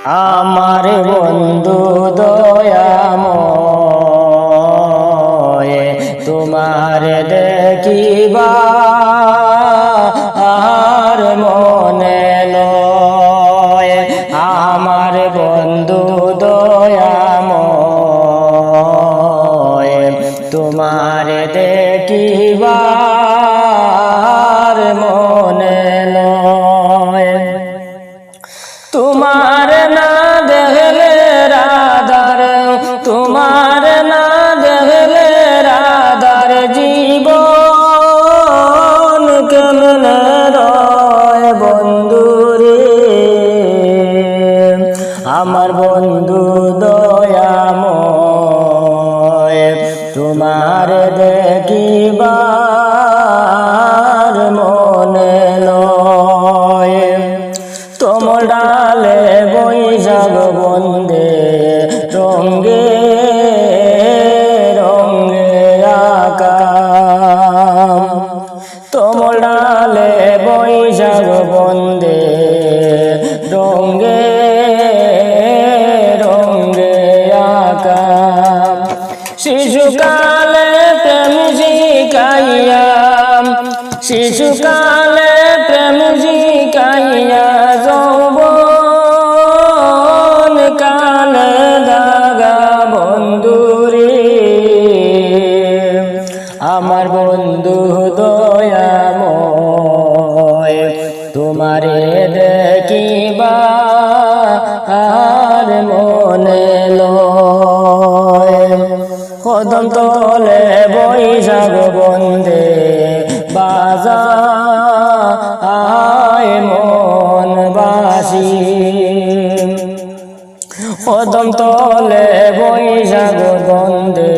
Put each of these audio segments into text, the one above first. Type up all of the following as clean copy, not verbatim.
আমার বন্ধু দয়াময় তোমার দেখিবার মনে লয়। আমার বন্ধু দয়াময় তোমার দেখিবার মনে লয়। তোমার না দেখলে রাধার, তোমার না দেখলে রাধার জীবন কেমনে রয় বন্ধুরে। আমার বন্ধু দয়াময় তোমার দেখিবার মনে লয়। তোমার ডালে বৈশাখ বন্দে রঙ্গে রঙ্গে আঁকা। তোমার ডালে বৈশাখ বন্দে রঙ্গে রঙ্গে আঁকা। শিশুকালে প্রেম শিখাইয়া, শিশুকালে প্রেম শিখাইয়া যৌবন কালে দাগা বন্ধুরে। আমার বন্ধু দয়াময় তোমারে দেখিবার মনে লয়। কদম তলে বৈশাখ বন্দে বাজায় মন বাসি। কদম তলে বৈশাখ বন্দে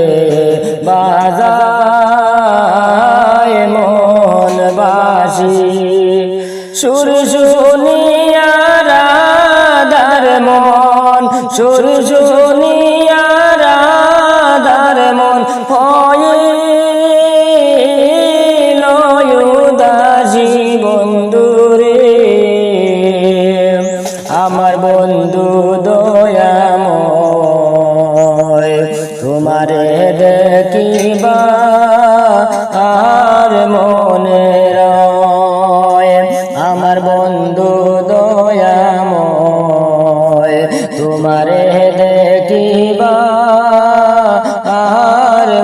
বাজায় মন বাসি। সুর শুনিয়া রাধার মন, সুর শুনিয়া রাধার মন হইল উদাসী বন্ধুরে। আমার বন্ধু দয়াময় তোমারে দেখিবার মনে রয়। আমার বন্ধু দয়াময় তোমারে দেখিবার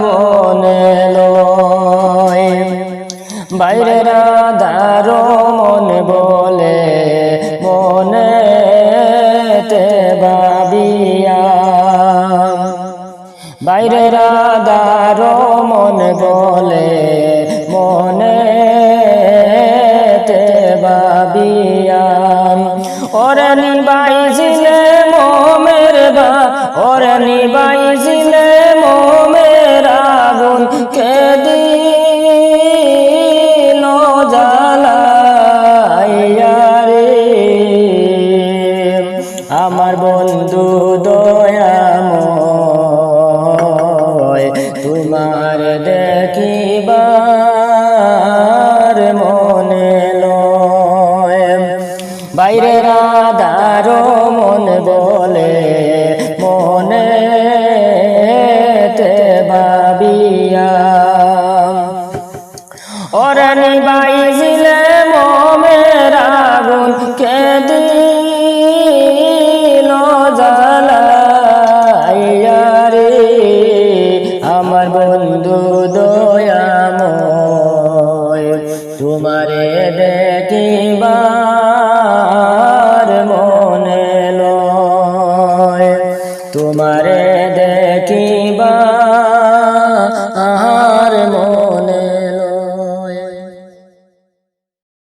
মনে লয়। বাইরে রাধার মন বলে মনেতে ভাবিয়া, বাইরে রাধার মন বলে মনেতে ভাবিয়া। ওরে নিবাইছিলে মোমের বা, ওরে নিবাইছিলে মোমের আগুন কে দিল জ্বালাইয়া রে। আমার বন্ধু দয়াময় তোমার দেখিবার মনে লয়। বাইরে রাধার মন বলে মনেতে ভাবিয়া। ওরে নিবাইছিলে মোমের আগুন কে দিল জ্বালাইয়া রে। আমার বন্ধু দয়াময় তোমারে দেখিবার মনে লয়। তোমারে দেখিবার